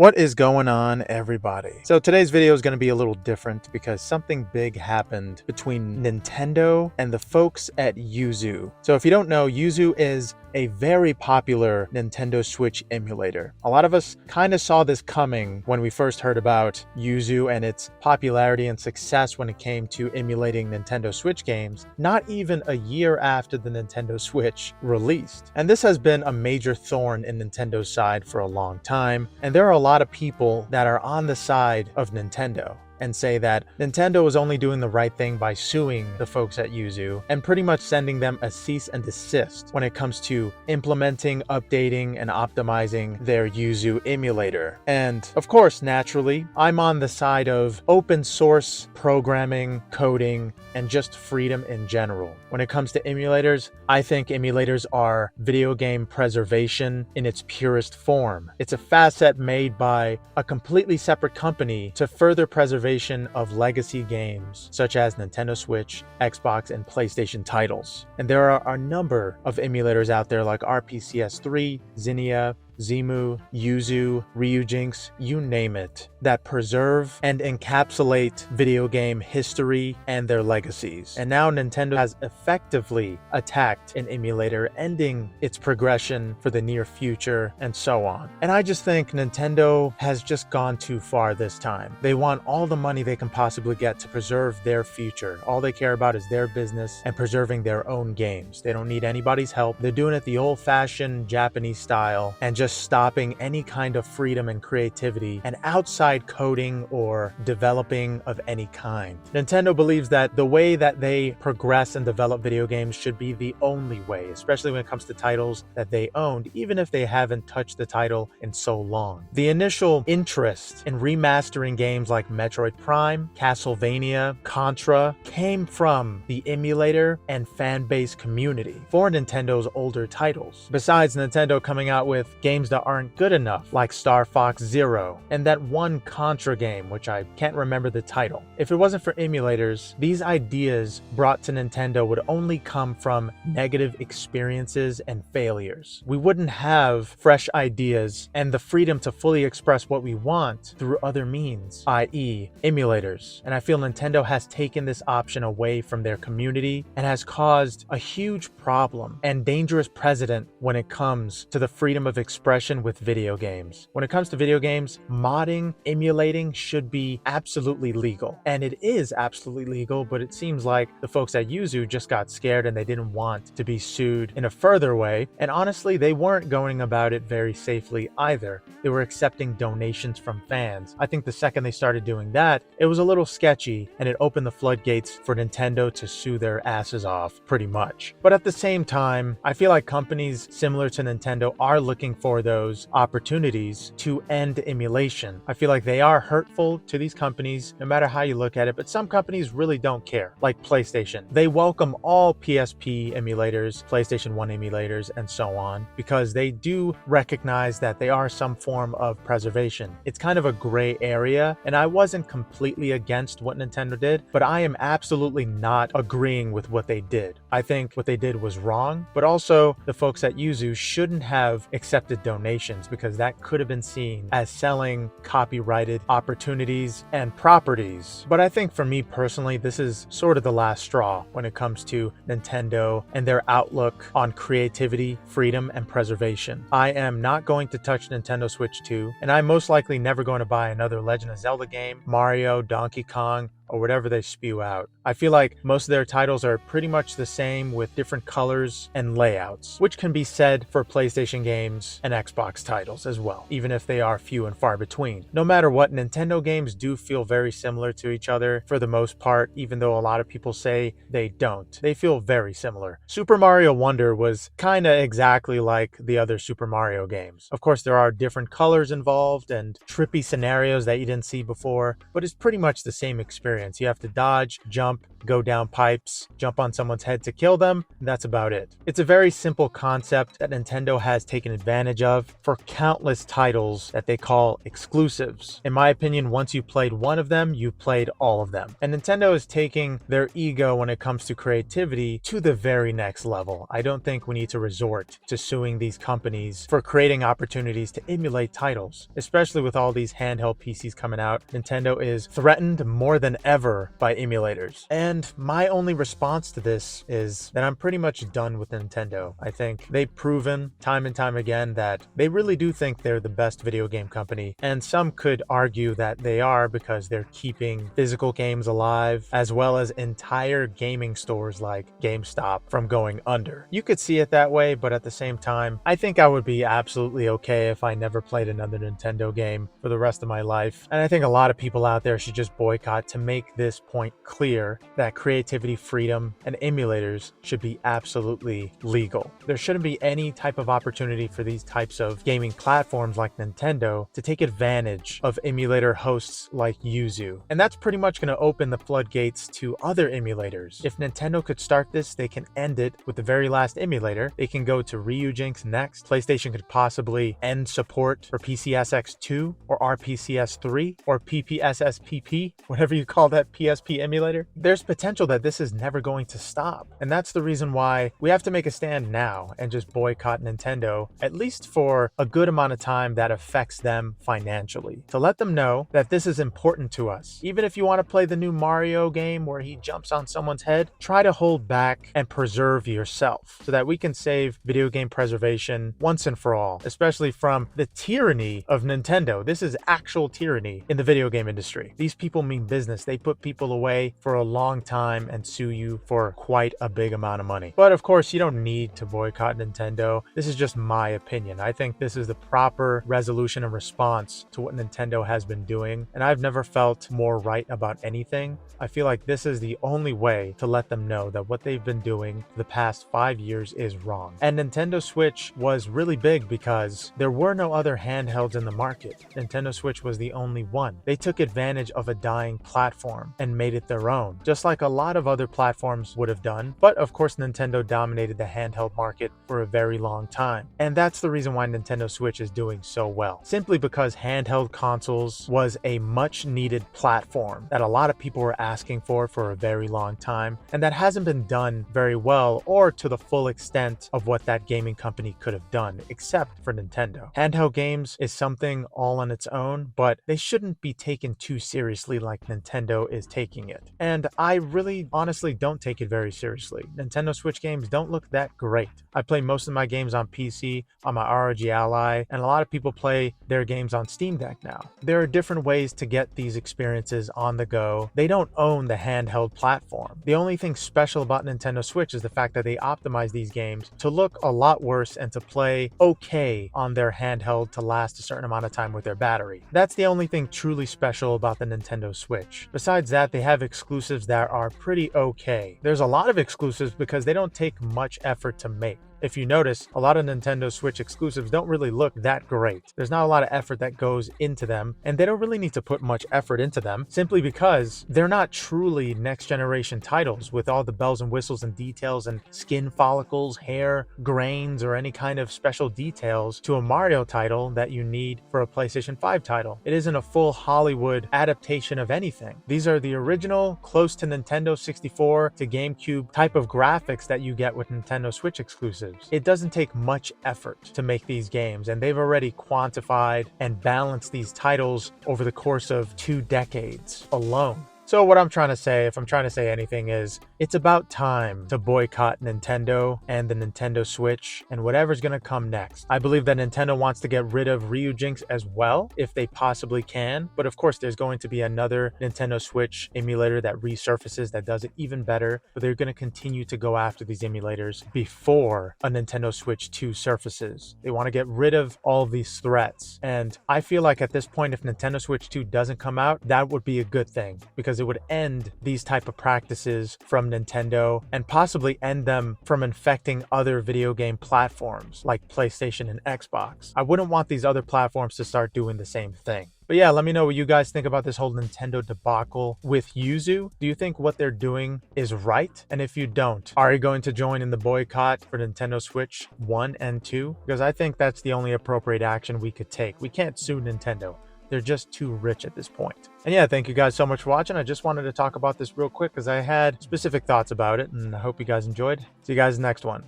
What is going on, everybody? So today's video is going to be a little different because something big happened between Nintendo and the folks at Yuzu. So if you don't know, Yuzu is a very popular Nintendo Switch emulator. A lot of us kind of saw this coming when we first heard about Yuzu and its popularity and success when it came to emulating Nintendo Switch games, not even a year after the Nintendo Switch released. And this has been a major thorn in Nintendo's side for a long time, and there are a lot of people that are on the side of Nintendo and say that Nintendo is only doing the right thing by suing the folks at Yuzu and pretty much sending them a cease and desist when it comes to implementing, updating, and optimizing their Yuzu emulator. And of course, naturally, I'm on the side of open source programming, coding, and just freedom in general. When it comes to emulators, I think emulators are video game preservation in its purest form. It's a facet made by a completely separate company to further preservation of legacy games such as Nintendo Switch, Xbox, and PlayStation titles. And there are a number of emulators out there like RPCS3, Zinnia, Zemu, Yuzu, Ryujinx, you name it, that preserve and encapsulate video game history and their legacies. And now Nintendo has effectively attacked an emulator, ending its progression for the near future and so on. And I just think Nintendo has just gone too far this time. They want all the money they can possibly get to preserve their future. All they care about is their business and preserving their own games. They don't need anybody's help. They're doing it the old-fashioned Japanese style and just stopping any kind of freedom and creativity and outside coding or developing of any kind. Nintendo believes that the way that they progress and develop video games should be the only way, especially when it comes to titles that they owned, even if they haven't touched the title in so long. The initial interest in remastering games like Metroid Prime, Castlevania, Contra came from the emulator and fan base community for Nintendo's older titles. Besides Nintendo coming out with games that aren't good enough, like Star Fox Zero, and that one Contra game, which I can't remember the title. If it wasn't for emulators, these ideas brought to Nintendo would only come from negative experiences and failures. We wouldn't have fresh ideas and the freedom to fully express what we want through other means, i.e. emulators. And I feel Nintendo has taken this option away from their community and has caused a huge problem and dangerous precedent when it comes to the freedom of expression with video games. When it comes to video games, modding, emulating should be absolutely legal. And it is absolutely legal, but it seems like the folks at Yuzu just got scared and they didn't want to be sued in a further way. And honestly, they weren't going about it very safely either. They were accepting donations from fans. I think the second they started doing that, it was a little sketchy and it opened the floodgates for Nintendo to sue their asses off pretty much. But at the same time, I feel like companies similar to Nintendo are looking for those opportunities to end emulation. I feel like they are hurtful to these companies no matter how you look at it, but some companies really don't care, like PlayStation. They welcome all PSP emulators, PlayStation 1 emulators, and so on, because they do recognize that they are some form of preservation. It's kind of a gray area, and I wasn't completely against what Nintendo did, but I am absolutely not agreeing with what they did. I think what they did was wrong, but also the folks at Yuzu shouldn't have accepted donations because that could have been seen as selling copyrighted opportunities and properties. But I think for me personally, this is sort of the last straw when it comes to Nintendo and their outlook on creativity, freedom, and preservation. I am not going to touch Nintendo Switch 2, and I'm most likely never going to buy another Legend of Zelda game, Mario, Donkey Kong, or whatever they spew out. I feel like most of their titles are pretty much the same with different colors and layouts, which can be said for PlayStation games and Xbox titles as well, even if they are few and far between. No matter what, Nintendo games do feel very similar to each other for the most part, even though a lot of people say they don't. They feel very similar. Super Mario Wonder was kinda exactly like the other Super Mario games. Of course, there are different colors involved and trippy scenarios that you didn't see before, but it's pretty much the same experience. experience. You have to dodge, jump, go down pipes, jump on someone's head to kill them, and that's about it. It's a very simple concept that Nintendo has taken advantage of for countless titles that they call exclusives. In my opinion, once you played one of them, you played all of them. And Nintendo is taking their ego when it comes to creativity to the very next level. I don't think we need to resort to suing these companies for creating opportunities to emulate titles, especially with all these handheld PCs coming out. Nintendo is threatened more than ever by emulators. And my only response to this is that I'm pretty much done with Nintendo. I think they've proven time and time again that they really do think they're the best video game company, and some could argue that they are because they're keeping physical games alive, as well as entire gaming stores like GameStop from going under. You could see it that way, but at the same time, I think I would be absolutely okay if I never played another Nintendo game for the rest of my life. And I think a lot of people out there should just boycott to make this point clear that creativity, freedom, and emulators should be absolutely legal. There shouldn't be any type of opportunity for these types of gaming platforms like Nintendo to take advantage of emulator hosts like Yuzu. And that's pretty much going to open the floodgates to other emulators. If Nintendo could start this, they can end it with the very last emulator. They can go to Ryujinx next. PlayStation could possibly end support for PCSX2 or RPCS3 or PPSSPP, whatever you call that PSP emulator. There's potential that this is never going to stop. And that's the reason why we have to make a stand now and just boycott Nintendo, at least for a good amount of time that affects them financially. To let them know that this is important to us. Even if you want to play the new Mario game where he jumps on someone's head, try to hold back and preserve yourself so that we can save video game preservation once and for all, especially from the tyranny of Nintendo. This is actual tyranny in the video game industry. These people mean business. They put people away for a long time and sue you for quite a big amount of money. But of course, you don't need to boycott Nintendo. This is just my opinion. I think this is the proper resolution and response to what Nintendo has been doing, and I've never felt more right about anything. I feel like this is the only way to let them know that what they've been doing for the past 5 years is wrong. And Nintendo Switch was really big because there were no other handhelds in the market. Nintendo Switch was the only one. They took advantage of a dying platform and made it their own, just like a lot of other platforms would have done. But of course, Nintendo dominated the handheld market for a very long time. And that's the reason why Nintendo Switch is doing so well. Simply because handheld consoles was a much needed platform that a lot of people were asking for a very long time, and that hasn't been done very well or to the full extent of what that gaming company could have done, except for Nintendo. Handheld games is something all on its own, but they shouldn't be taken too seriously like Nintendo is taking it. And I really honestly don't take it very seriously. Nintendo Switch games don't look that great. I play most of my games on PC, on my ROG Ally, and a lot of people play their games on Steam Deck now. There are different ways to get these experiences on the go. They don't own the handheld platform. The only thing special about Nintendo Switch is the fact that they optimize these games to look a lot worse and to play okay on their handheld to last a certain amount of time with their battery. That's the only thing truly special about the Nintendo Switch. Besides that, they have exclusives that are pretty okay. There's a lot of exclusives because they don't take much effort to make. If you notice, a lot of Nintendo Switch exclusives don't really look that great. There's not a lot of effort that goes into them, and they don't really need to put much effort into them simply because they're not truly next generation titles with all the bells and whistles and details and skin follicles, hair, grains, or any kind of special details to a Mario title that you need for a PlayStation 5 title. It isn't a full Hollywood adaptation of anything. These are the original, close to Nintendo 64 to GameCube type of graphics that you get with Nintendo Switch exclusives. It doesn't take much effort to make these games, and they've already quantified and balanced these titles over the course of 2 decades alone. So what I'm trying to say, if I'm trying to say anything, is it's about time to boycott Nintendo and the Nintendo Switch and whatever's going to come next. I believe that Nintendo wants to get rid of Ryujinx as well, if they possibly can. But of course, there's going to be another Nintendo Switch emulator that resurfaces that does it even better. But they're going to continue to go after these emulators before a Nintendo Switch 2 surfaces. They want to get rid of all of these threats. And I feel like at this point, if Nintendo Switch 2 doesn't come out, that would be a good thing, because it would end these type of practices from Nintendo and possibly end them from infecting other video game platforms like PlayStation and Xbox. I wouldn't want these other platforms to start doing the same thing. But yeah, let me know what you guys think about this whole Nintendo debacle with Yuzu. Do you think what they're doing is right? And if you don't, are you going to join in the boycott for Nintendo Switch 1 and 2? Because I think that's the only appropriate action we could take. We can't sue Nintendo. They're just too rich at this point. And yeah, thank you guys so much for watching. I just wanted to talk about this real quick because I had specific thoughts about it, and I hope you guys enjoyed. See you guys next one.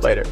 Later.